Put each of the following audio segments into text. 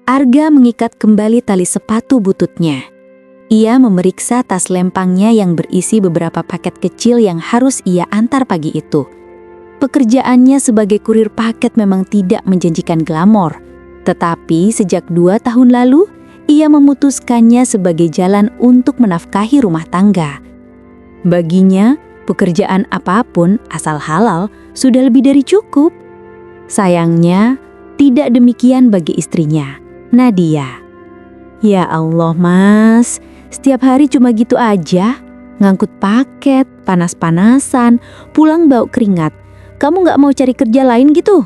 Arga mengikat kembali tali sepatu bututnya. Ia memeriksa tas lempangnya yang berisi beberapa paket kecil yang harus ia antar pagi itu. Pekerjaannya sebagai kurir paket memang tidak menjanjikan glamor. Tetapi sejak 2 tahun lalu, ia memutuskannya sebagai jalan untuk menafkahi rumah tangga. Baginya, pekerjaan apapun asal halal sudah lebih dari cukup. Sayangnya, tidak demikian bagi istrinya, Nadia. Ya Allah mas, setiap hari cuma gitu aja. Ngangkut paket, panas-panasan, pulang bau keringat. Kamu gak mau cari kerja lain gitu?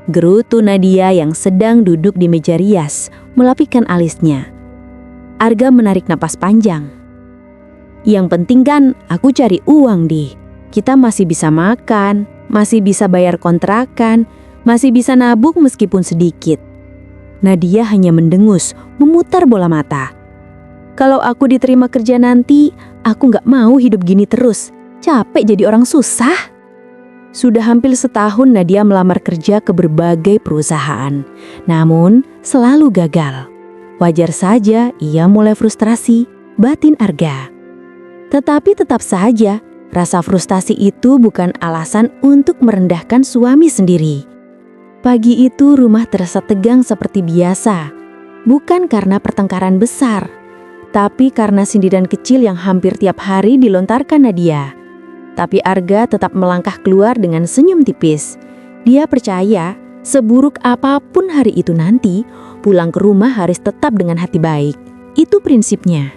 Gerutu Nadia yang sedang duduk di meja rias, melapikan alisnya. Arga menarik napas panjang. Yang penting kan aku cari uang di. Kita masih bisa makan, masih bisa bayar kontrakan, masih bisa nabung meskipun sedikit. Nadia hanya mendengus, memutar bola mata. Kalau aku diterima kerja nanti, aku gak mau hidup gini terus. Capek jadi orang susah. Sudah hampir setahun Nadia melamar kerja ke berbagai perusahaan. Namun, selalu gagal. Wajar saja ia mulai frustrasi, batin Arga. Tetapi tetap saja, rasa frustasi itu bukan alasan untuk merendahkan suami sendiri. Pagi itu rumah terasa tegang seperti biasa. Bukan karena pertengkaran besar, tapi karena sindiran kecil yang hampir tiap hari dilontarkan Nadia. Tapi Arga tetap melangkah keluar dengan senyum tipis. Dia percaya, seburuk apapun hari itu nanti, pulang ke rumah harus tetap dengan hati baik. Itu prinsipnya.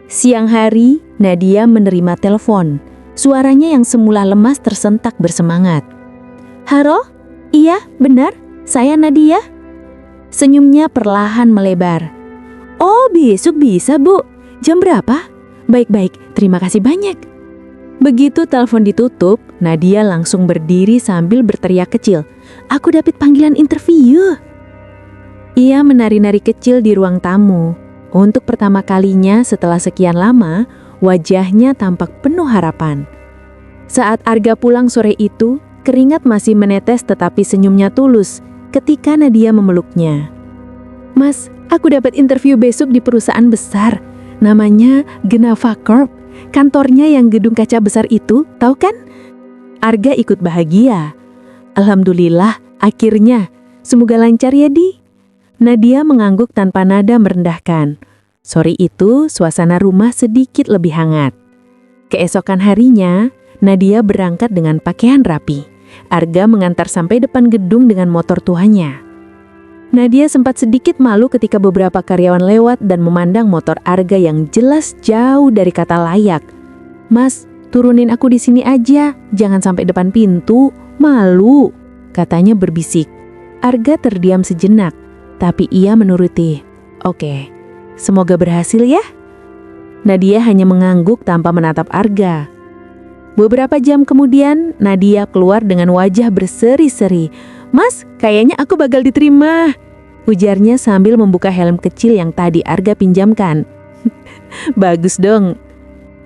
Siang hari, Nadia menerima telepon. Suaranya yang semula lemas tersentak bersemangat. Halo? Iya, benar. Saya Nadia. Senyumnya perlahan melebar. Oh, besok bisa, Bu. Jam berapa? Baik-baik, terima kasih banyak. Begitu telepon ditutup, Nadia langsung berdiri sambil berteriak kecil. Aku dapat panggilan interview. Ia menari-nari kecil di ruang tamu. Untuk pertama kalinya setelah sekian lama, wajahnya tampak penuh harapan. Saat Arga pulang sore itu, keringat masih menetes tetapi senyumnya tulus ketika Nadia memeluknya. Mas, aku dapat interview besok di perusahaan besar. Namanya Genava Corp. Kantornya yang gedung kaca besar itu, tahu kan? Arga ikut bahagia. Alhamdulillah, akhirnya. Semoga lancar ya, Di. Nadia mengangguk tanpa nada merendahkan. Sore itu, suasana rumah sedikit lebih hangat. Keesokan harinya, Nadia berangkat dengan pakaian rapi. Arga mengantar sampai depan gedung dengan motor tuanya. Nadia sempat sedikit malu ketika beberapa karyawan lewat dan memandang motor Arga yang jelas jauh dari kata layak. Mas, turunin aku di sini aja, jangan sampai depan pintu, malu, katanya berbisik. Arga terdiam sejenak, tapi ia menuruti. Oke, semoga berhasil ya. Nadia hanya mengangguk tanpa menatap Arga. Beberapa jam kemudian, Nadia keluar dengan wajah berseri-seri. Mas, kayaknya aku bakal diterima, ujarnya sambil membuka helm kecil yang tadi Arga pinjamkan. Bagus dong.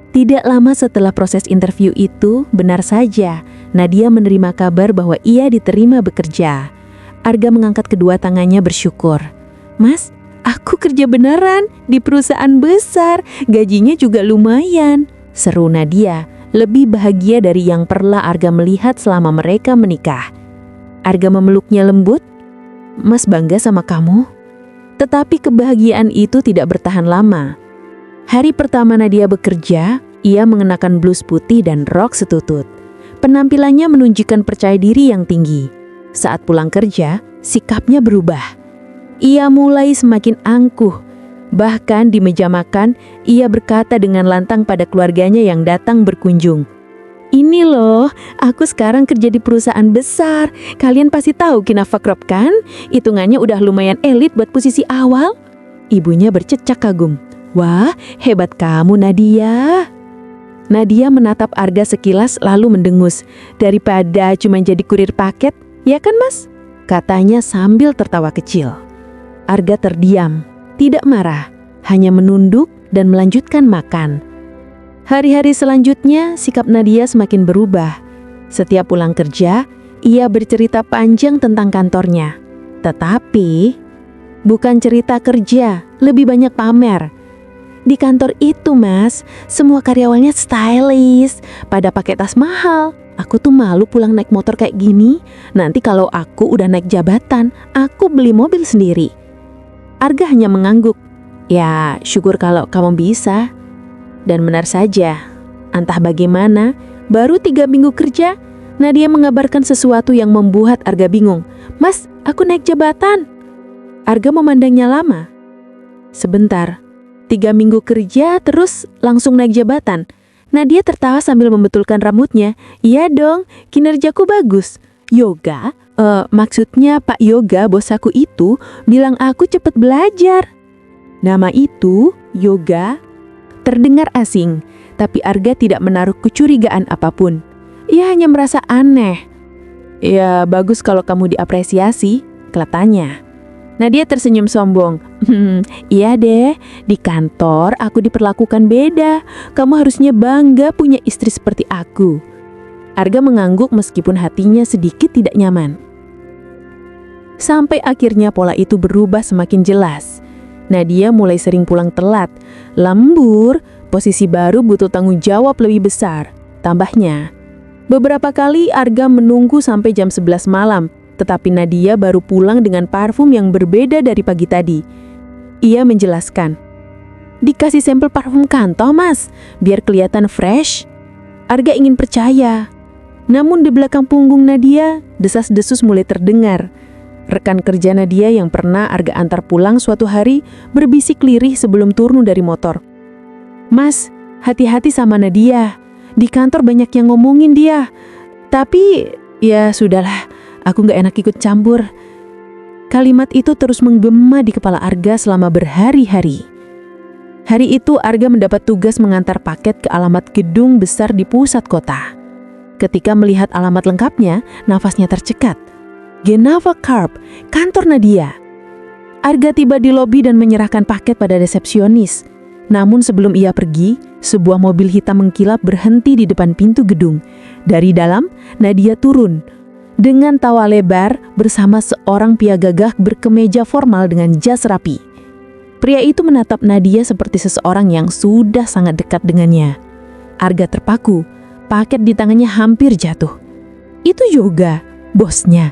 Tidak lama setelah proses interview itu, benar saja, Nadia menerima kabar bahwa ia diterima bekerja. Arga mengangkat kedua tangannya bersyukur. Mas, aku kerja beneran di perusahaan besar, gajinya juga lumayan, seru Nadia, lebih bahagia dari yang pernah Arga melihat selama mereka menikah. Arga memeluknya lembut. Mas bangga sama kamu. Tetapi kebahagiaan itu tidak bertahan lama. Hari pertama Nadia bekerja, ia mengenakan blus putih dan rok setutut. Penampilannya menunjukkan percaya diri yang tinggi. Saat pulang kerja, sikapnya berubah. Ia mulai semakin angkuh. Bahkan di meja makan, ia berkata dengan lantang pada keluarganya yang datang berkunjung. Ini loh, aku sekarang kerja di perusahaan besar. Kalian pasti tahu Genava Corp kan? Hitungannya udah lumayan elit buat posisi awal. Ibunya bercecak kagum. Wah, hebat kamu Nadia. Nadia menatap Arga sekilas lalu mendengus. Daripada cuma jadi kurir paket, ya kan mas? Katanya sambil tertawa kecil. Arga terdiam, tidak marah, hanya menunduk dan melanjutkan makan. Hari-hari selanjutnya, sikap Nadia semakin berubah. Setiap pulang kerja, ia bercerita panjang tentang kantornya. Tetapi, Bukan cerita kerja, lebih banyak pamer. Di kantor itu, Mas, semua karyawannya stylish, pada pakai tas mahal. Aku tuh malu pulang naik motor kayak gini. Nanti kalau aku udah naik jabatan, aku beli mobil sendiri. Arga hanya mengangguk. Ya, syukur kalau kamu bisa. Dan benar saja, entah bagaimana, baru 3 minggu kerja, Nadia mengabarkan sesuatu yang membuat Arga bingung. Mas, aku naik jabatan. Arga memandangnya lama. Sebentar, 3 minggu kerja terus langsung naik jabatan. Nadia tertawa sambil membetulkan rambutnya. Iya dong, kinerjaku bagus. Yoga? Maksudnya Pak Yoga, bos aku itu, bilang aku cepet belajar. Nama itu, Yoga, terdengar asing, tapi Arga tidak menaruh kecurigaan apapun. Ia hanya merasa aneh. Ya, bagus kalau kamu diapresiasi, kelihatannya. Nadia tersenyum sombong. Iya deh, di kantor aku diperlakukan beda. Kamu harusnya bangga punya istri seperti aku. Arga mengangguk meskipun hatinya sedikit tidak nyaman. Sampai akhirnya pola itu berubah semakin jelas. Nadia mulai sering pulang telat. Lembur, posisi baru butuh tanggung jawab lebih besar. Tambahnya, beberapa kali Arga menunggu sampai jam 11 malam. Tetapi Nadia baru pulang dengan parfum yang berbeda dari pagi tadi. Ia menjelaskan, dikasih sampel parfum kantor, Mas, biar kelihatan fresh. Arga ingin percaya. Namun di belakang punggung Nadia, desas-desus mulai terdengar. Rekan kerja Nadia yang pernah Arga antar pulang suatu hari berbisik lirih sebelum turun dari motor. Mas, hati-hati sama Nadia. Di kantor banyak yang ngomongin dia. Tapi, ya sudahlah. Aku gak enak ikut campur. Kalimat itu terus menggema di kepala Arga selama berhari-hari. Hari itu Arga mendapat tugas mengantar paket ke alamat gedung besar di pusat kota. Ketika melihat alamat lengkapnya, nafasnya tercekat. Genava Corp, kantor Nadia. Arga tiba di lobi dan menyerahkan paket pada resepsionis. Namun sebelum ia pergi, sebuah mobil hitam mengkilap berhenti di depan pintu gedung. Dari dalam, Nadia turun dengan tawa lebar bersama seorang pria gagah berkemeja formal dengan jas rapi. Pria itu menatap Nadia seperti seseorang yang sudah sangat dekat dengannya. Arga terpaku, paket di tangannya hampir jatuh. Itu Yoga, bosnya.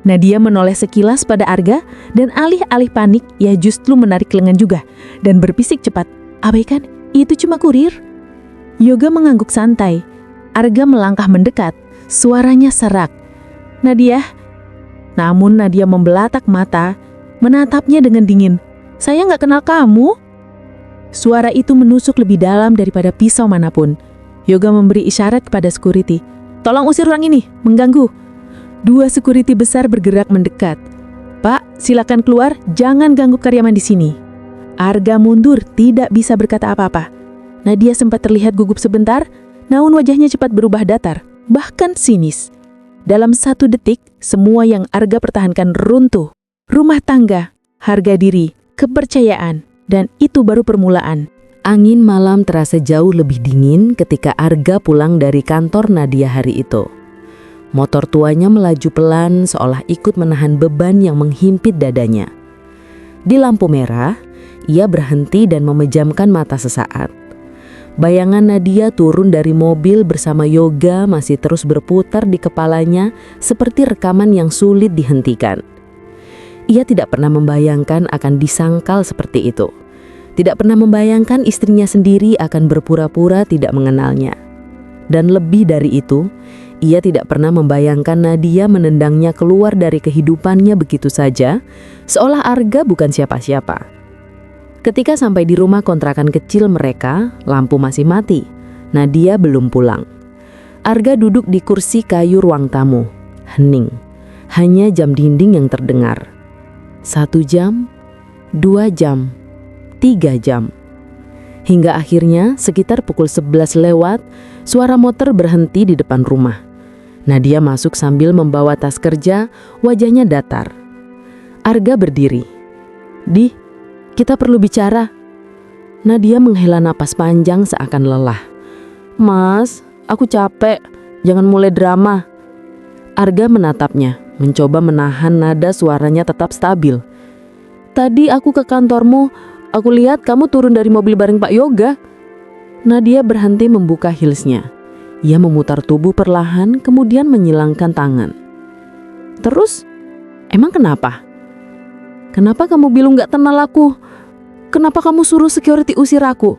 Nadia menoleh sekilas pada Arga dan alih-alih panik, ia justru menarik lengan juga dan berbisik cepat, "Abaikan, itu cuma kurir." Yoga mengangguk santai. Arga melangkah mendekat, suaranya serak. Nadia. Namun Nadia membelatak mata, menatapnya dengan dingin. Saya nggak kenal kamu. Suara itu menusuk lebih dalam daripada pisau manapun. Yoga memberi isyarat kepada security. Tolong usir orang ini, mengganggu. 2 security besar bergerak mendekat. Pak, silakan keluar, jangan ganggu karyawan di sini. Arga mundur, tidak bisa berkata apa-apa. Nadia sempat terlihat gugup sebentar, namun wajahnya cepat berubah datar, bahkan sinis. Dalam 1 detik, semua yang Arga pertahankan runtuh. Rumah tangga, harga diri, kepercayaan, dan itu baru permulaan. Angin malam terasa jauh lebih dingin ketika Arga pulang dari kantor Nadia hari itu. Motor tuanya melaju pelan seolah ikut menahan beban yang menghimpit dadanya. Di lampu merah, ia berhenti dan memejamkan mata sesaat. Bayangan Nadia turun dari mobil bersama Yoga masih terus berputar di kepalanya seperti rekaman yang sulit dihentikan. Ia tidak pernah membayangkan akan disangkal seperti itu. Tidak pernah membayangkan istrinya sendiri akan berpura-pura tidak mengenalnya. Dan lebih dari itu, ia tidak pernah membayangkan Nadia menendangnya keluar dari kehidupannya begitu saja, seolah Arga bukan siapa-siapa. Ketika sampai di rumah kontrakan kecil mereka, lampu masih mati. Nadia belum pulang. Arga duduk di kursi kayu ruang tamu. Hening. Hanya jam dinding yang terdengar. 1 jam, 2 jam, 3 jam. Hingga akhirnya sekitar pukul 11 lewat, suara motor berhenti di depan rumah. Nadia masuk sambil membawa tas kerja, wajahnya datar. Arga berdiri. "Di, kita perlu bicara." Nadia menghela napas panjang seakan lelah. "Mas, aku capek. Jangan mulai drama." Arga menatapnya, mencoba menahan nada suaranya tetap stabil. Tadi aku ke kantormu, aku lihat kamu turun dari mobil bareng Pak Yoga. Nadia berhenti membuka heelsnya. Ia memutar tubuh perlahan, kemudian menyilangkan tangan. Terus, emang kenapa? Kenapa kamu bilang gak kenal aku? Kenapa kamu suruh security usir aku?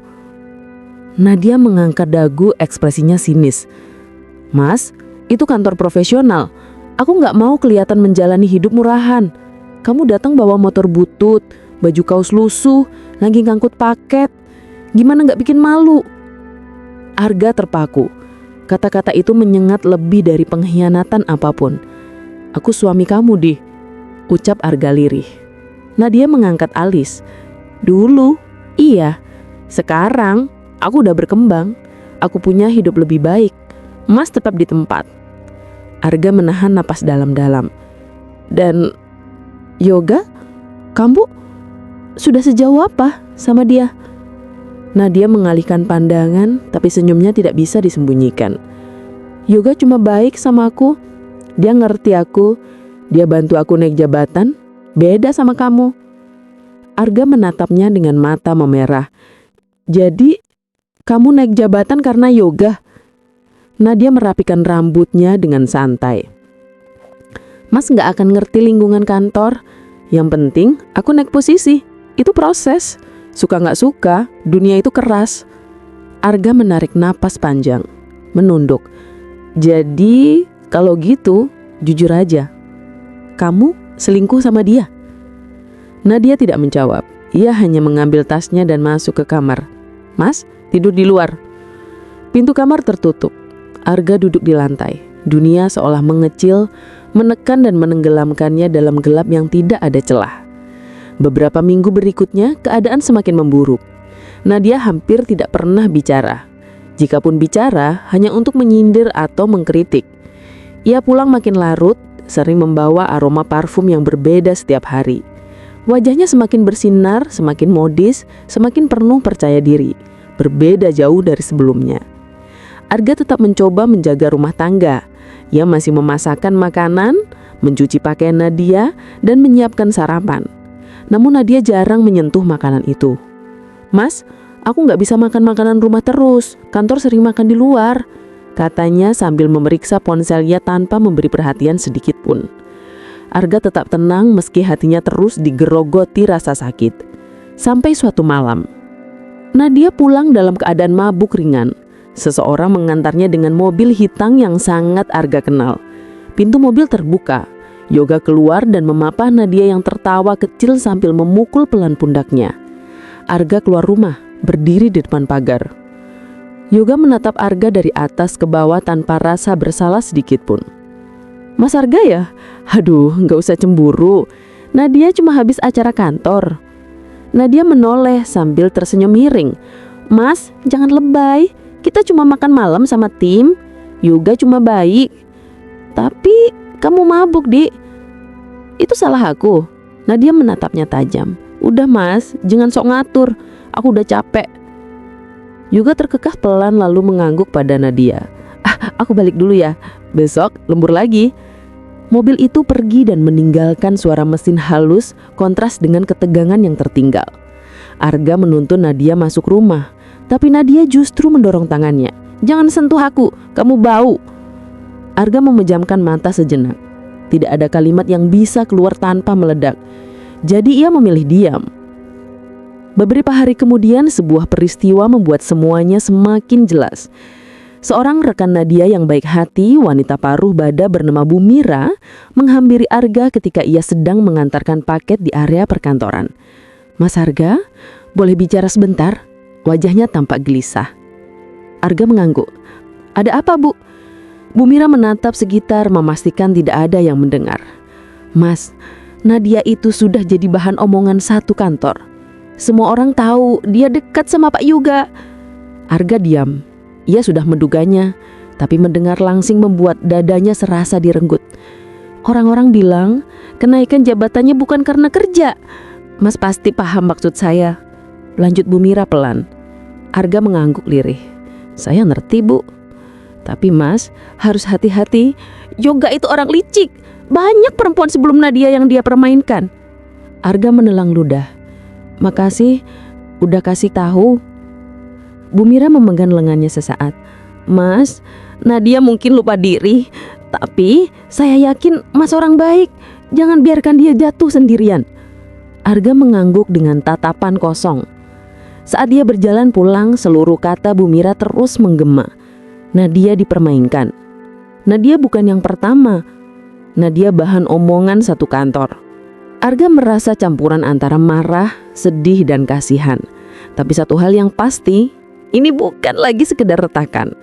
Nadia mengangkat dagu, ekspresinya sinis. Mas, itu kantor profesional. Aku gak mau kelihatan menjalani hidup murahan. Kamu datang bawa motor butut, baju kaos lusuh, lagi ngangkut paket. Gimana gak bikin malu? Arga terpaku. Kata-kata itu menyengat lebih dari pengkhianatan apapun. Aku suami kamu, Di, ucap Arga lirih. Nadia mengangkat alis. Dulu, iya. Sekarang, aku udah berkembang. Aku punya hidup lebih baik. Mas tetap di tempat. Arga menahan napas dalam-dalam. Dan Yoga, kamu sudah sejauh apa sama dia? Nadia mengalihkan pandangan, tapi senyumnya tidak bisa disembunyikan. Yoga cuma baik sama aku. Dia ngerti aku. Dia bantu aku naik jabatan. Beda sama kamu. Arga menatapnya dengan mata memerah. Jadi, kamu naik jabatan karena Yoga? Nadia merapikan rambutnya dengan santai. Mas gak akan ngerti lingkungan kantor. Yang penting, aku naik posisi. Itu proses. Suka gak suka, dunia itu keras. Arga menarik napas panjang, menunduk. Jadi, kalau gitu, jujur aja. Kamu selingkuh sama dia? Nadia tidak menjawab. Ia hanya mengambil tasnya dan masuk ke kamar. Mas, tidur di luar. Pintu kamar tertutup. Arga duduk di lantai. Dunia seolah mengecil, menekan dan menenggelamkannya dalam gelap yang tidak ada celah. Beberapa minggu berikutnya, keadaan semakin memburuk. Nadia hampir tidak pernah bicara. Jikapun bicara, hanya untuk menyindir atau mengkritik. Ia pulang makin larut, sering membawa aroma parfum yang berbeda setiap hari. Wajahnya semakin bersinar, semakin modis, semakin penuh percaya diri. Berbeda jauh dari sebelumnya. Arga tetap mencoba menjaga rumah tangga. Ia masih memasakkan makanan, mencuci pakaian Nadia, dan menyiapkan sarapan. Namun Nadia jarang menyentuh makanan itu. Mas, aku gak bisa makan makanan rumah terus. Kantor sering makan di luar, katanya sambil memeriksa ponselnya tanpa memberi perhatian sedikit pun. Arga tetap tenang meski hatinya terus digerogoti rasa sakit. Sampai suatu malam, Nadia pulang dalam keadaan mabuk ringan. Seseorang mengantarnya dengan mobil hitam yang sangat Arga kenal. Pintu mobil terbuka. Yoga keluar dan memapah Nadia yang tertawa kecil sambil memukul pelan pundaknya. Arga keluar rumah, berdiri di depan pagar. Yoga menatap Arga dari atas ke bawah tanpa rasa bersalah sedikit pun. Mas Arga ya? Aduh, gak usah cemburu. Nadia cuma habis acara kantor. Nadia menoleh sambil tersenyum miring. Mas, jangan lebay. Kita cuma makan malam sama tim. Yoga cuma baik. Tapi kamu mabuk, Di. Itu salah aku. Nadia menatapnya tajam. Udah mas, jangan sok ngatur. Aku udah capek. Yoga terkekeh pelan lalu mengangguk pada Nadia. Aku balik dulu ya. Besok lembur lagi. Mobil itu pergi dan meninggalkan suara mesin halus kontras dengan ketegangan yang tertinggal. Arga menuntun Nadia masuk rumah. Tapi Nadia justru mendorong tangannya. Jangan sentuh aku, kamu bau. Arga memejamkan mata sejenak. Tidak ada kalimat yang bisa keluar tanpa meledak. Jadi ia memilih diam. Beberapa hari kemudian sebuah peristiwa membuat semuanya semakin jelas. Seorang rekan Nadia yang baik hati, wanita paruh bada bernama Bu Mira, menghampiri Arga ketika ia sedang mengantarkan paket di area perkantoran. Mas Arga, boleh bicara sebentar? Wajahnya tampak gelisah. Arga mengangguk. Ada apa, Bu? Bu Mira menatap sekitar memastikan tidak ada yang mendengar. Mas, Nadia itu sudah jadi bahan omongan satu kantor. Semua orang tahu dia dekat sama Pak Yoga. Arga diam. Ia sudah menduganya, tapi mendengar langsing membuat dadanya serasa direnggut. Orang-orang bilang kenaikan jabatannya bukan karena kerja. Mas pasti paham maksud saya. Lanjut Bu Mira pelan. Arga mengangguk lirih. Saya ngerti, Bu. Tapi mas, harus hati-hati. Yoga itu orang licik. Banyak perempuan sebelum Nadia yang dia permainkan. Arga menelang ludah. Makasih, udah kasih tahu. Bu Mira memegang lengannya sesaat. Mas, Nadia mungkin lupa diri, tapi saya yakin Mas orang baik. Jangan biarkan dia jatuh sendirian. Arga mengangguk dengan tatapan kosong. Saat dia berjalan pulang, seluruh kata Bu Mira terus menggema. Nadia dipermainkan. Nadia bukan yang pertama. Nadia bahan omongan satu kantor. Arga merasa campuran antara marah, sedih, dan kasihan. Tapi satu hal yang pasti, ini bukan lagi sekedar retakan.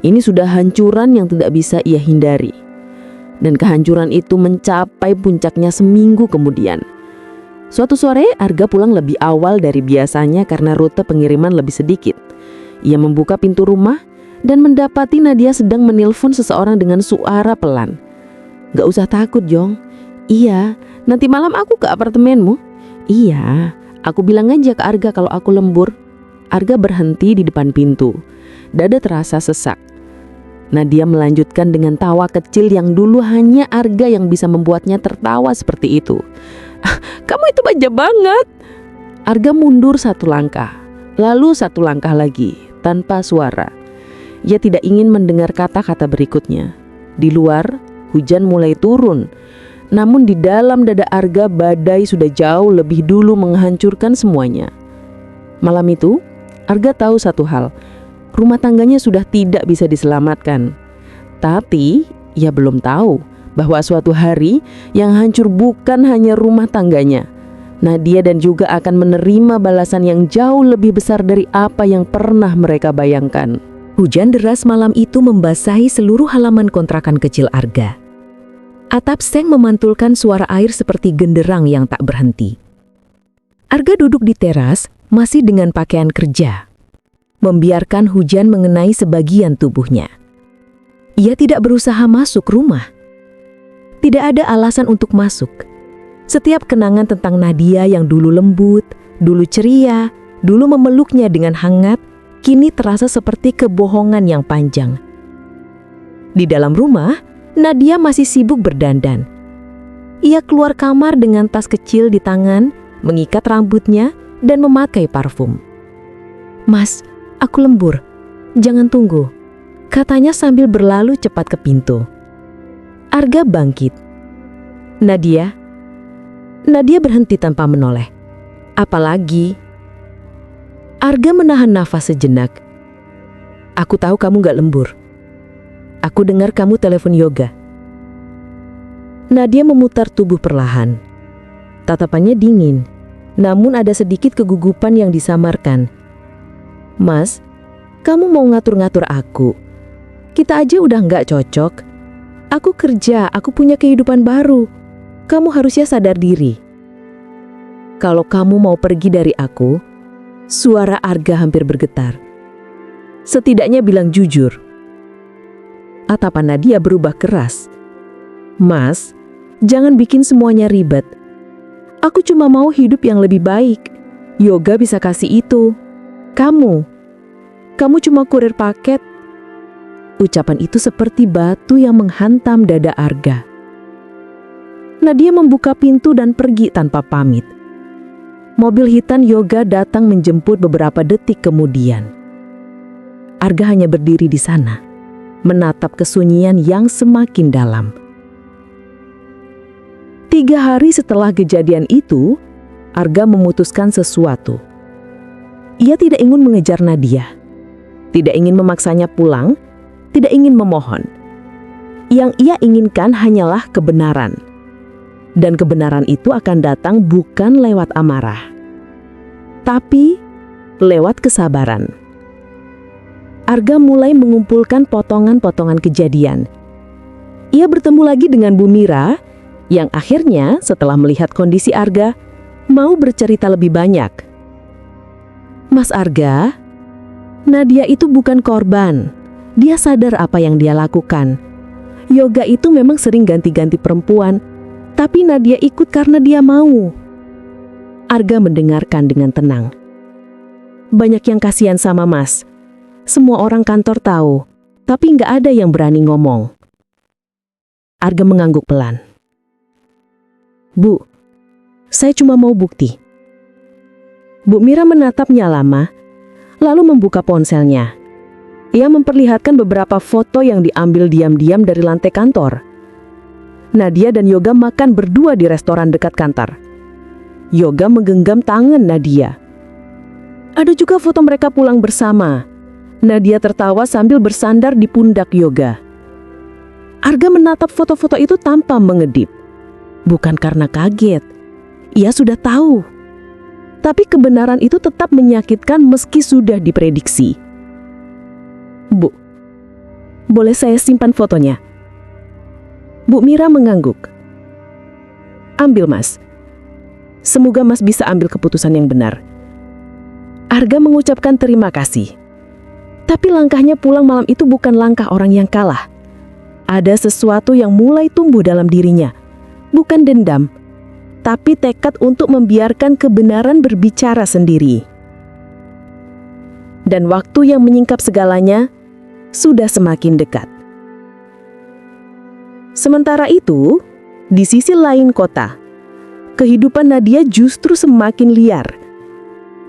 Ini sudah hancuran yang tidak bisa ia hindari. Dan kehancuran itu mencapai puncaknya seminggu kemudian. Suatu sore, Arga pulang lebih awal dari biasanya karena rute pengiriman lebih sedikit. Ia membuka pintu rumah dan mendapati Nadia sedang menelpon seseorang dengan suara pelan. Gak usah takut, Jong. Iya, nanti malam aku ke apartemenmu. Iya, aku bilang aja ke Arga kalau aku lembur. Arga berhenti di depan pintu. Dada terasa sesak. Nadia melanjutkan dengan tawa kecil yang dulu hanya Arga yang bisa membuatnya tertawa seperti itu. Kamu itu manja banget. Arga mundur satu langkah, lalu satu langkah lagi, tanpa suara. Ia tidak ingin mendengar kata-kata berikutnya. Di luar, hujan mulai turun. Namun di dalam dada Arga, badai sudah jauh lebih dulu menghancurkan semuanya. Malam itu, Arga tahu satu hal. Rumah tangganya sudah tidak bisa diselamatkan. Tapi ia belum tahu bahwa suatu hari yang hancur bukan hanya rumah tangganya. Nadia dan juga akan menerima balasan yang jauh lebih besar dari apa yang pernah mereka bayangkan. Hujan deras malam itu membasahi seluruh halaman kontrakan kecil Arga. Atap seng memantulkan suara air seperti genderang yang tak berhenti. Arga duduk di teras, masih dengan pakaian kerja, membiarkan hujan mengenai sebagian tubuhnya. Ia tidak berusaha masuk rumah. Tidak ada alasan untuk masuk. Setiap kenangan tentang Nadia yang dulu lembut, dulu ceria, dulu memeluknya dengan hangat, kini terasa seperti kebohongan yang panjang. Di dalam rumah, Nadia masih sibuk berdandan. Ia keluar kamar dengan tas kecil di tangan, mengikat rambutnya, dan memakai parfum. "Mas, aku lembur. Jangan tunggu," katanya sambil berlalu cepat ke pintu. Arga bangkit. Nadia berhenti tanpa menoleh. "Apalagi?" Arga menahan nafas sejenak. "Aku tahu kamu gak lembur. Aku dengar kamu telepon yoga." Nadia memutar tubuh perlahan. Tatapannya dingin, namun ada sedikit kegugupan yang disamarkan. "Mas, kamu mau ngatur-ngatur aku? Kita aja udah gak cocok. Aku kerja, aku punya kehidupan baru. Kamu harusnya sadar diri." "Kalau kamu mau pergi dari aku," suara Arga hampir bergetar, "setidaknya bilang jujur." Tatapan Nadia berubah keras. "Mas, jangan bikin semuanya ribet. Aku cuma mau hidup yang lebih baik. Yoga bisa kasih itu. Kamu cuma kurir paket." Ucapan itu seperti batu yang menghantam dada Arga. Nadia membuka pintu dan pergi tanpa pamit. Mobil hitam yoga datang menjemput beberapa detik kemudian. Arga hanya berdiri di sana, menatap kesunyian yang semakin dalam. 3 hari setelah kejadian itu, Arga memutuskan sesuatu. Ia tidak ingin mengejar Nadia, tidak ingin memaksanya pulang, tidak ingin memohon. Yang ia inginkan hanyalah kebenaran. Dan kebenaran itu akan datang bukan lewat amarah, tapi lewat kesabaran. Arga mulai mengumpulkan potongan-potongan kejadian. Ia bertemu lagi dengan Bu Mira, yang akhirnya setelah melihat kondisi Arga, mau bercerita lebih banyak. "Mas Arga, Nadia itu bukan korban. Dia sadar apa yang dia lakukan. Yoga itu memang sering ganti-ganti perempuan, tapi Nadia ikut karena dia mau." Arga mendengarkan dengan tenang. "Banyak yang kasihan sama Mas. Semua orang kantor tahu, tapi nggak ada yang berani ngomong." Arga mengangguk pelan. "Bu, Saya cuma mau bukti. Bu Mira menatapnya lama, lalu membuka ponselnya. Ia memperlihatkan beberapa foto yang diambil diam-diam dari lantai kantor. Nadia dan Yoga makan berdua di restoran dekat kantor. Yoga menggenggam tangan Nadia. Ada juga foto mereka pulang bersama. Nadia tertawa sambil bersandar di pundak Yoga. Arga menatap foto-foto itu tanpa mengedip. Bukan karena kaget. Ia sudah tahu. Tapi kebenaran itu tetap menyakitkan meski sudah diprediksi. Bu, boleh saya simpan fotonya? Bu Mira mengangguk. Ambil, Mas. Semoga Mas bisa ambil keputusan yang benar. Arga mengucapkan terima kasih. Tapi langkahnya pulang malam itu bukan langkah orang yang kalah. Ada sesuatu yang mulai tumbuh dalam dirinya. Bukan dendam, tapi tekad untuk membiarkan kebenaran berbicara sendiri. Dan waktu yang menyingkap segalanya sudah semakin dekat. Sementara itu, di sisi lain kota, kehidupan Nadia justru semakin liar.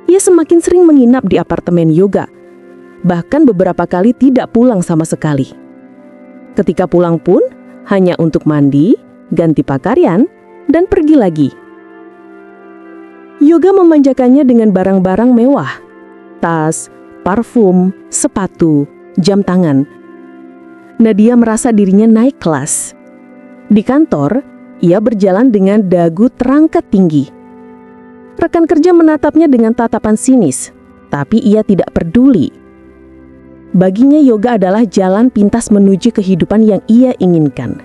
Ia semakin sering menginap di apartemen Yoga, bahkan beberapa kali tidak pulang sama sekali. Ketika pulang pun, hanya untuk mandi, ganti pakaian, dan pergi lagi. Yoga memanjakannya dengan barang-barang mewah, tas, parfum, sepatu, jam tangan. Nadia merasa dirinya naik kelas. Di kantor, ia berjalan dengan dagu terangkat tinggi. Rekan kerja menatapnya dengan tatapan sinis, tapi ia tidak peduli. Baginya yoga adalah jalan pintas menuju kehidupan yang ia inginkan.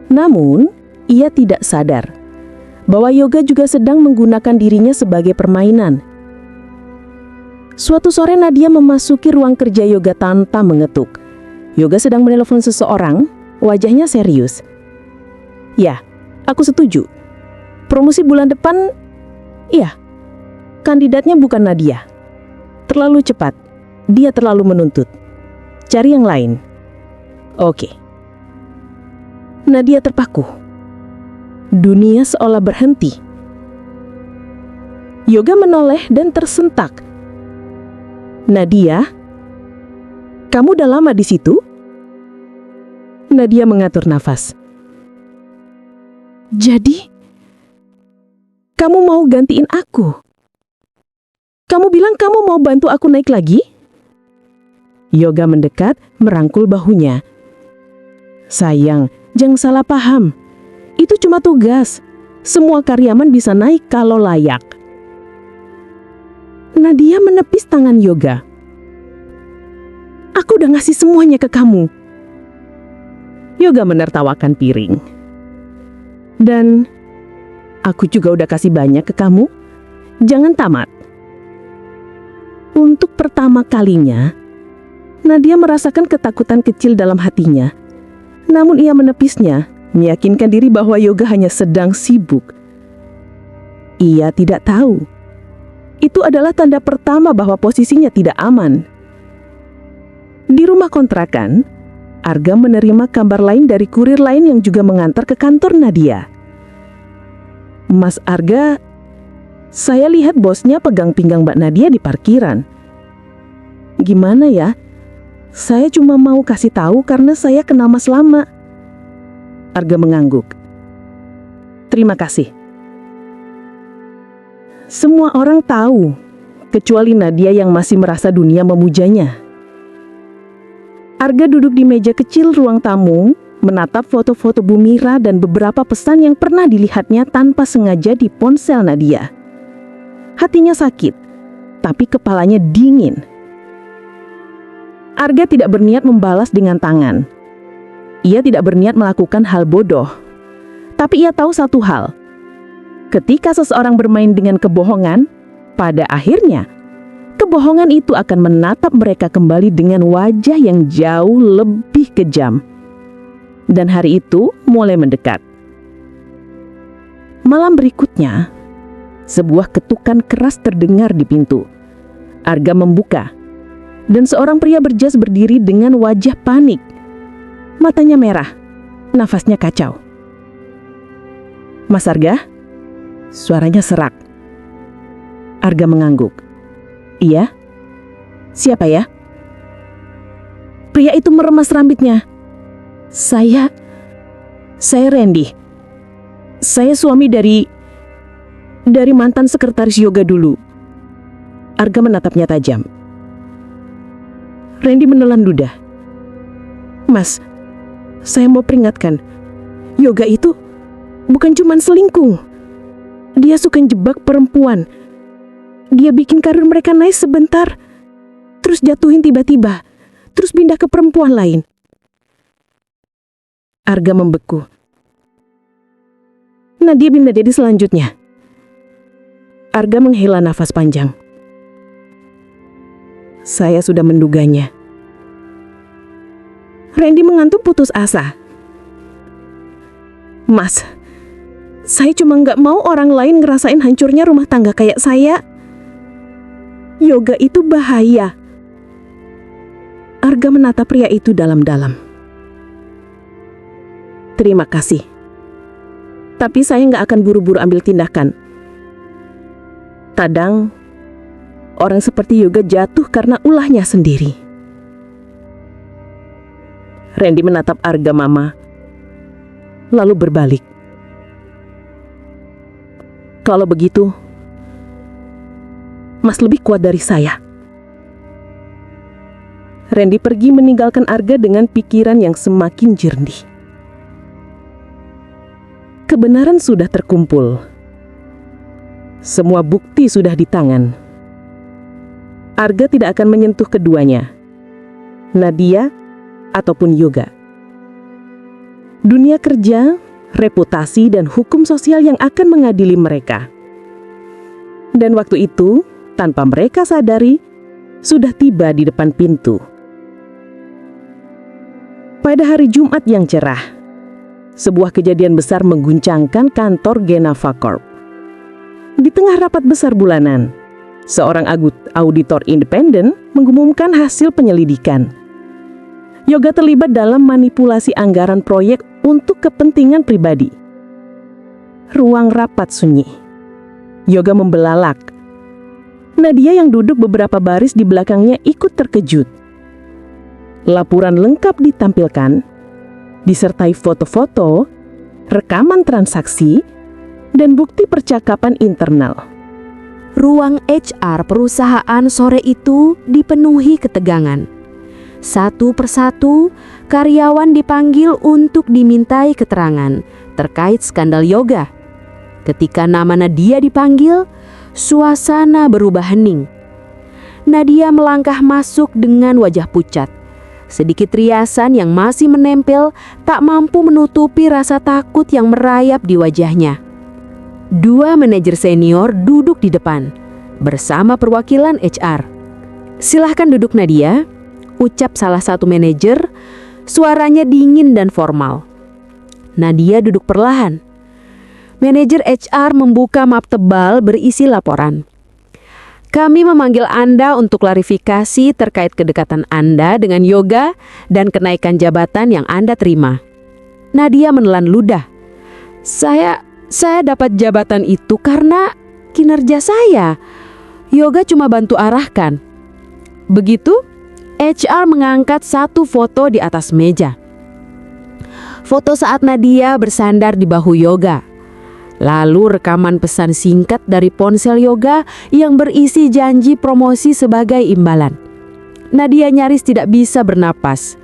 Namun, ia tidak sadar bahwa yoga juga sedang menggunakan dirinya sebagai permainan. Suatu sore Nadia memasuki ruang kerja yoga tanpa mengetuk. Yoga sedang menelpon seseorang, wajahnya serius. Ya, aku setuju. Promosi bulan depan, iya. Kandidatnya bukan Nadia. Terlalu cepat. Dia terlalu menuntut. Cari yang lain. Oke. Nadia terpaku. Dunia seolah berhenti. Yoga menoleh dan tersentak. Nadia, kamu udah lama di situ? Nadia mengatur nafas. Jadi, kamu mau gantiin aku? Kamu bilang kamu mau bantu aku naik lagi? Yoga mendekat, merangkul bahunya. Sayang, jangan salah paham. Itu cuma tugas. Semua karyawan bisa naik kalau layak. Nadia menepis tangan Yoga. Aku udah ngasih semuanya ke kamu. Yoga menertawakan piring. Dan aku juga udah kasih banyak ke kamu. Jangan tamat. Untuk pertama kalinya, Nadia merasakan ketakutan kecil dalam hatinya. Namun ia menepisnya, meyakinkan diri bahwa Yoga hanya sedang sibuk. Ia tidak tahu. Itu adalah tanda pertama bahwa posisinya tidak aman. Di rumah kontrakan, Arga menerima kabar lain dari kurir lain yang juga mengantar ke kantor Nadia. Mas Arga, saya lihat bosnya pegang pinggang Mbak Nadia di parkiran. Gimana ya? Saya cuma mau kasih tahu karena saya kenal Mas lama. Arga mengangguk. Terima kasih. Semua orang tahu, kecuali Nadia yang masih merasa dunia memujanya. Arga duduk di meja kecil ruang tamu, menatap foto-foto Bu Mira dan beberapa pesan yang pernah dilihatnya tanpa sengaja di ponsel Nadia. Hatinya sakit, tapi kepalanya dingin. Arga tidak berniat membalas dengan tangan. Ia tidak berniat melakukan hal bodoh. Tapi ia tahu satu hal. Ketika seseorang bermain dengan kebohongan, pada akhirnya, kebohongan itu akan menatap mereka kembali dengan wajah yang jauh lebih kejam. Dan hari itu mulai mendekat. Malam berikutnya, sebuah ketukan keras terdengar di pintu. Arga membuka. Dan seorang pria berjas berdiri dengan wajah panik. Matanya merah, nafasnya kacau. Mas Arga, Suaranya serak. Arga mengangguk. Iya? Siapa ya? Pria itu meremas rambutnya. Saya Randy. Saya suami dari mantan sekretaris yoga dulu. Arga menatapnya tajam. Randy menelan ludah. Mas, saya mau peringatkan. Yoga itu bukan cuma selingkuh. Dia suka jebak perempuan. Dia bikin karir mereka naik sebentar, terus jatuhin tiba-tiba, terus pindah ke perempuan lain. Arga membeku. Nadia pindah jadi selanjutnya. Arga menghela nafas panjang. Saya sudah menduganya. Randy mengantuk putus asa. Mas, saya cuma nggak mau orang lain ngerasain hancurnya rumah tangga kayak saya. Yoga itu bahaya. Arga menatap pria itu dalam-dalam. Terima kasih. Tapi saya nggak akan buru-buru ambil tindakan. Kadang, orang seperti Yoga jatuh karena ulahnya sendiri. Randy menatap Arga Mama, lalu berbalik. Kalau begitu, Mas lebih kuat dari saya. Randy pergi meninggalkan Arga dengan pikiran yang semakin jernih. Kebenaran sudah terkumpul. Semua bukti sudah di tangan. Arga tidak akan menyentuh keduanya, Nadia ataupun Yoga. Dunia kerja, reputasi, dan hukum sosial yang akan mengadili mereka. Dan waktu itu, tanpa mereka sadari, sudah tiba di depan pintu. Pada hari Jumat yang cerah, sebuah kejadian besar mengguncangkan kantor Genava Corp. Di tengah rapat besar bulanan, seorang auditor independen mengumumkan hasil penyelidikan. Yoga terlibat dalam manipulasi anggaran proyek untuk kepentingan pribadi. Ruang rapat sunyi. Yoga membelalak. Nadia yang duduk beberapa baris di belakangnya ikut terkejut. Laporan lengkap ditampilkan, disertai foto-foto, rekaman transaksi, dan bukti percakapan internal. Ruang HR perusahaan sore itu dipenuhi ketegangan. Satu persatu, karyawan dipanggil untuk dimintai keterangan terkait skandal Yoga. Ketika nama Nadia dipanggil, suasana berubah hening. Nadia melangkah masuk dengan wajah pucat. Sedikit riasan yang masih menempel tak mampu menutupi rasa takut yang merayap di wajahnya. Dua manajer senior duduk di depan, bersama perwakilan HR. "Silahkan duduk Nadia," ucap salah satu manajer, suaranya dingin dan formal. Nadia duduk perlahan. Manajer HR membuka map tebal berisi laporan. "Kami memanggil Anda untuk klarifikasi terkait kedekatan Anda dengan Yoga dan kenaikan jabatan yang Anda terima." Nadia menelan ludah. Saya dapat jabatan itu karena kinerja saya. Yoga cuma bantu arahkan." Begitu, HR mengangkat satu foto di atas meja. Foto saat Nadia bersandar di bahu Yoga. Lalu rekaman pesan singkat dari ponsel Yoga yang berisi janji promosi sebagai imbalan. Nadia nyaris tidak bisa bernapas.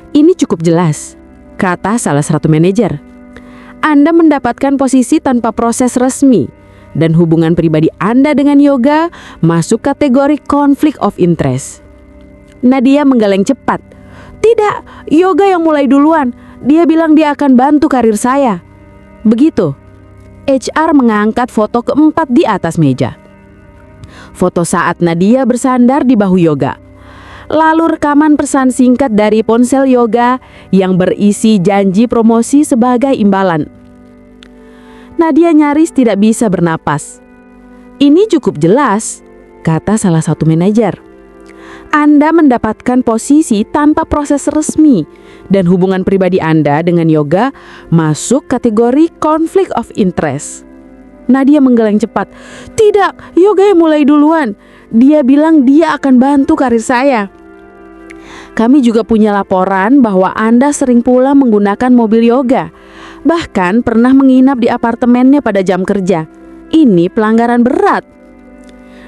"Ini cukup jelas," kata salah satu manajer. "Anda mendapatkan posisi tanpa proses resmi, dan hubungan pribadi Anda dengan Yoga masuk kategori konflik of interest." Nadia menggeleng cepat. "Tidak, Yoga yang mulai duluan. Dia bilang dia akan bantu karir saya." Begitu, HR mengangkat foto keempat di atas meja. Foto saat Nadia bersandar di bahu Yoga. Lalu rekaman pesan singkat dari ponsel Yoga yang berisi janji promosi sebagai imbalan. Nadia nyaris tidak bisa bernapas. "Ini cukup jelas," kata salah satu manajer. "Anda mendapatkan posisi tanpa proses resmi, dan hubungan pribadi Anda dengan Yoga masuk kategori konflik of interest." Nadia menggeleng cepat. Tidak, Yoga yang mulai duluan. Dia bilang dia akan bantu karir saya. Kami juga punya laporan bahwa Anda sering pula menggunakan mobil Yoga. Bahkan pernah menginap di apartemennya pada jam kerja. Ini pelanggaran berat.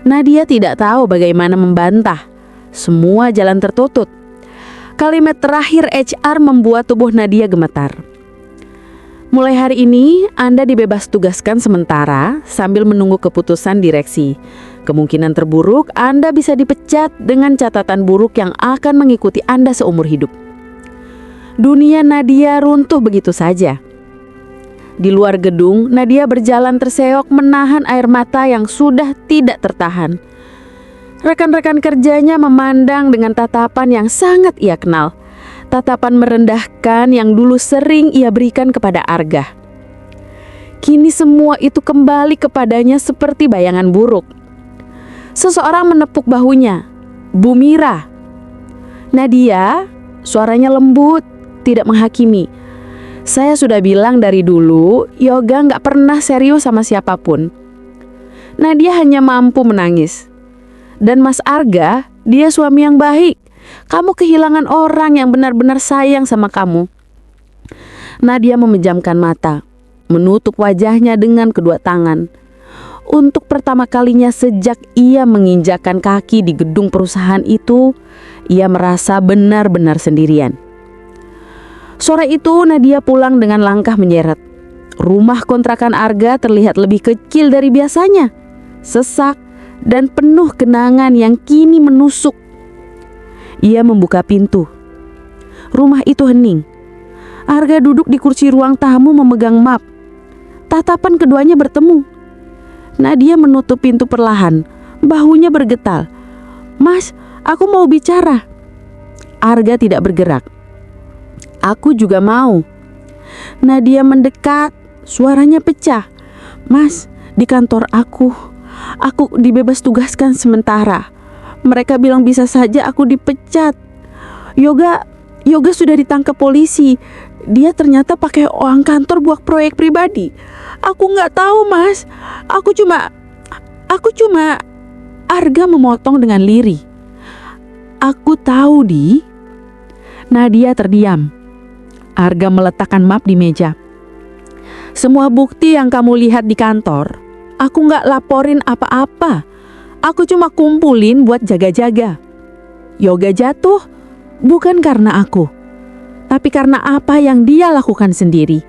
Nadia tidak tahu bagaimana membantah. Semua jalan tertutup. Kalimat terakhir HR membuat tubuh Nadia gemetar. Mulai hari ini, Anda dibebas tugaskan sementara sambil menunggu keputusan direksi. Kemungkinan terburuk, Anda bisa dipecat dengan catatan buruk yang akan mengikuti Anda seumur hidup. Dunia Nadia runtuh begitu saja. Di luar gedung, Nadia berjalan terseok menahan air mata yang sudah tidak tertahan. Rekan-rekan kerjanya memandang dengan tatapan yang sangat ia kenal. Tatapan merendahkan yang dulu sering ia berikan kepada Arga. Kini semua itu kembali kepadanya seperti bayangan buruk. Seseorang menepuk bahunya. Bu Mira. Nadia, suaranya lembut, tidak menghakimi. Saya sudah bilang dari dulu, Yoga gak pernah serius sama siapapun. Nadia hanya mampu menangis. Dan Mas Arga, dia suami yang baik. Kamu kehilangan orang yang benar-benar sayang sama kamu. Nadia memejamkan mata, menutup wajahnya dengan kedua tangan. Untuk pertama kalinya sejak ia menginjakkan kaki di gedung perusahaan itu, ia merasa benar-benar sendirian. Sore itu Nadia pulang dengan langkah menyeret. Rumah kontrakan Arga terlihat lebih kecil dari biasanya, sesak dan penuh kenangan yang kini menusuk. Ia membuka pintu. Rumah itu hening. Arga duduk di kursi ruang tamu memegang map. Tatapan keduanya bertemu. Nadia menutup pintu perlahan. Bahunya bergetar. Mas, aku mau bicara. Arga tidak bergerak. Aku juga mau. Nadia mendekat. Suaranya pecah. Mas, di kantor aku dibebas tugaskan sementara. Mereka bilang bisa saja aku dipecat. Yoga sudah ditangkap polisi. Dia ternyata pakai uang kantor buat proyek pribadi. Aku nggak tahu, Mas. Aku cuma Arga memotong dengan lirih. Aku tahu, Di. Nadia terdiam. Arga meletakkan map di meja. Semua bukti yang kamu lihat di kantor, aku nggak laporin apa-apa. Aku cuma kumpulin buat jaga-jaga. Yoga jatuh bukan karena aku, tapi karena apa yang dia lakukan sendiri.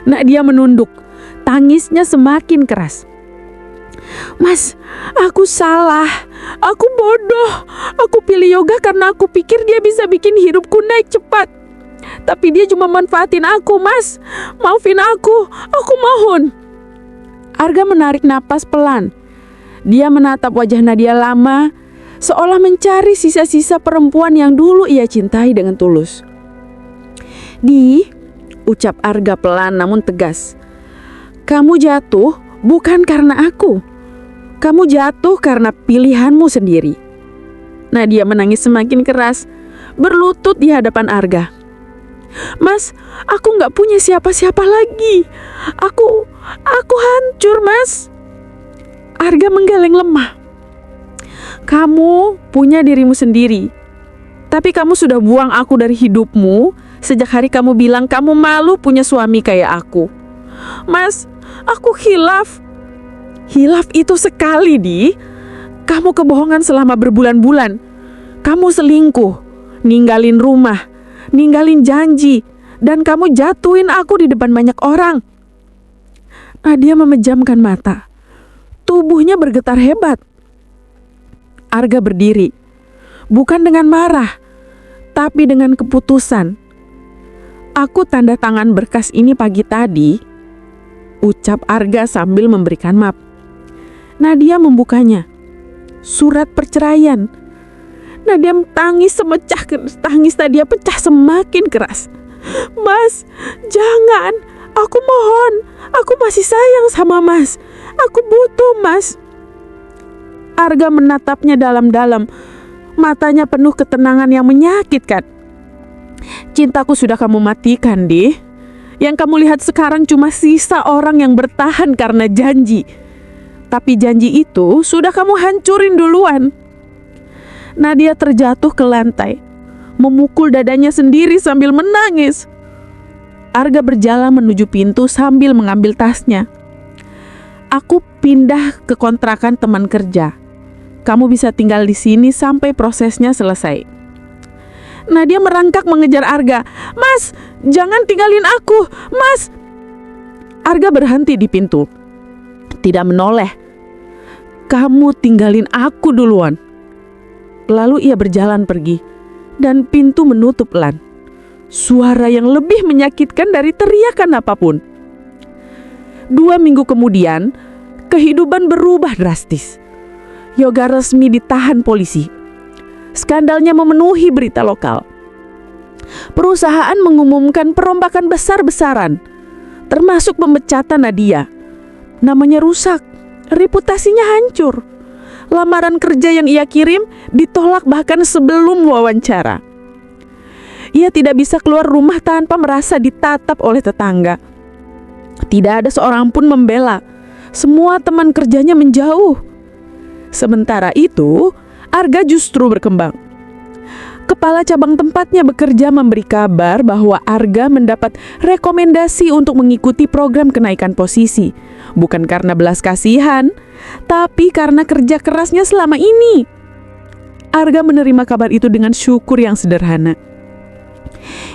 Nadia menunduk, tangisnya semakin keras. Mas, aku salah. Aku bodoh. Aku pilih Yoga karena aku pikir dia bisa bikin hidupku naik cepat. Tapi dia cuma manfaatin aku, Mas. Maafin aku mohon. Arga menarik napas pelan. Dia menatap wajah Nadia lama, seolah mencari sisa-sisa perempuan yang dulu ia cintai dengan tulus. Di, ucap Arga pelan namun tegas. Kamu jatuh bukan karena aku. Kamu jatuh karena pilihanmu sendiri. Nadia menangis semakin keras, berlutut di hadapan Arga. Mas, aku gak punya siapa-siapa lagi. Aku hancur, Mas. Arga menggeleng lemah. Kamu punya dirimu sendiri. Tapi kamu sudah buang aku dari hidupmu sejak hari kamu bilang kamu malu punya suami kayak aku. Mas, aku khilaf. Hilaf itu sekali, Di. Kamu kebohongan selama berbulan-bulan. Kamu selingkuh, ninggalin rumah, ninggalin janji, dan kamu jatuhin aku di depan banyak orang. Nadia memejamkan mata. Tubuhnya bergetar hebat. Arga berdiri, bukan dengan marah, tapi dengan keputusan. Aku tanda tangan berkas ini pagi tadi, ucap Arga sambil memberikan map. Nadia membukanya. Surat perceraian. Nadia tangis Nadia pecah semakin keras. Mas, jangan. Aku mohon. Aku masih sayang sama Mas. Aku butuh Mas. Arga menatapnya dalam-dalam. Matanya penuh ketenangan yang menyakitkan. Cintaku sudah kamu matikan, Di. Yang kamu lihat sekarang cuma sisa orang yang bertahan karena janji. Tapi janji itu sudah kamu hancurin duluan. Nadia terjatuh ke lantai, memukul dadanya sendiri sambil menangis. Arga berjalan menuju pintu sambil mengambil tasnya. Aku pindah ke kontrakan teman kerja. Kamu bisa tinggal di sini sampai prosesnya selesai. Nadia merangkak mengejar Arga. Mas, jangan tinggalin aku, Mas. Arga berhenti di pintu, tidak menoleh. Kamu tinggalin aku duluan. Lalu ia berjalan pergi, dan pintu menutup pelan. Suara yang lebih menyakitkan dari teriakan apapun. 2 minggu kemudian, kehidupan berubah drastis. Yoga resmi ditahan polisi. Skandalnya memenuhi berita lokal. Perusahaan mengumumkan perombakan besar-besaran, termasuk pemecatan Nadia. Namanya rusak, reputasinya hancur. Lamaran kerja yang ia kirim ditolak bahkan sebelum wawancara. Ia tidak bisa keluar rumah tanpa merasa ditatap oleh tetangga. Tidak ada seorang pun membela. Semua teman kerjanya menjauh. Sementara itu, Arga justru berkembang. Kepala cabang tempatnya bekerja memberi kabar bahwa Arga mendapat rekomendasi untuk mengikuti program kenaikan posisi. Bukan karena belas kasihan, tapi karena kerja kerasnya selama ini. Arga menerima kabar itu dengan syukur yang sederhana.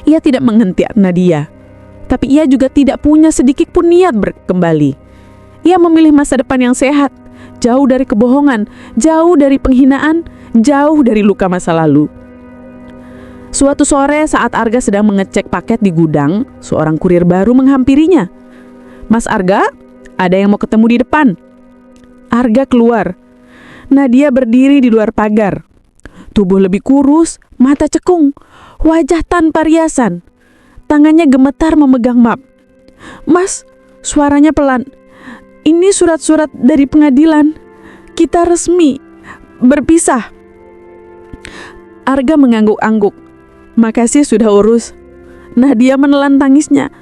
Ia tidak menghentikan Nadia, tapi ia juga tidak punya sedikit pun niat kembali. Ia memilih masa depan yang sehat, jauh dari kebohongan, jauh dari penghinaan, jauh dari luka masa lalu. Suatu sore saat Arga sedang mengecek paket di gudang, seorang kurir baru menghampirinya. Mas Arga, ada yang mau ketemu di depan. Arga keluar. Nadia berdiri di luar pagar. Tubuh lebih kurus, mata cekung, wajah tanpa riasan. Tangannya gemetar memegang map. Mas, suaranya pelan. Ini surat-surat dari pengadilan. Kita resmi berpisah. Arga mengangguk-angguk. Makasih sudah urus. Nadia menelan tangisnya.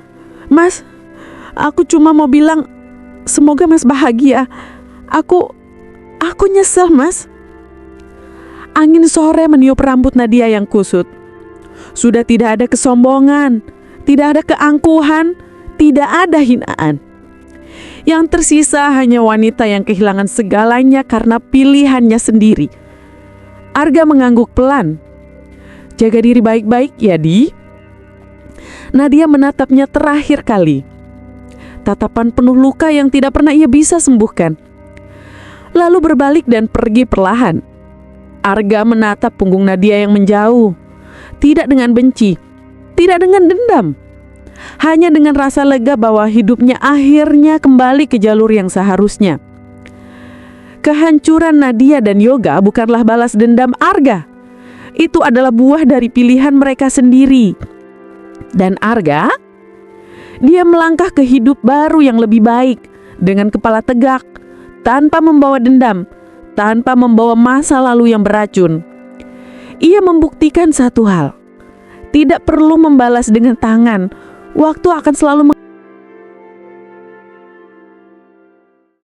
Mas, aku cuma mau bilang semoga Mas bahagia. Aku nyesel, Mas. Angin sore meniup rambut Nadia yang kusut. Sudah tidak ada kesombongan, tidak ada keangkuhan, tidak ada hinaan. Yang tersisa hanya wanita yang kehilangan segalanya karena pilihannya sendiri. Arga mengangguk pelan. Jaga diri baik-baik ya, Di. Nadia menatapnya terakhir kali. Tatapan penuh luka yang tidak pernah ia bisa sembuhkan. Lalu berbalik dan pergi perlahan. Arga menatap punggung Nadia yang menjauh. Tidak dengan benci, tidak dengan dendam. Hanya dengan rasa lega bahwa hidupnya akhirnya kembali ke jalur yang seharusnya. Kehancuran Nadia dan Yoga bukanlah balas dendam Arga. Itu adalah buah dari pilihan mereka sendiri. Dan Arga, dia melangkah ke hidup baru yang lebih baik, dengan kepala tegak, tanpa membawa dendam, tanpa membawa masa lalu yang beracun. Ia membuktikan satu hal, tidak perlu membalas dengan tangan. Waktu akan selalu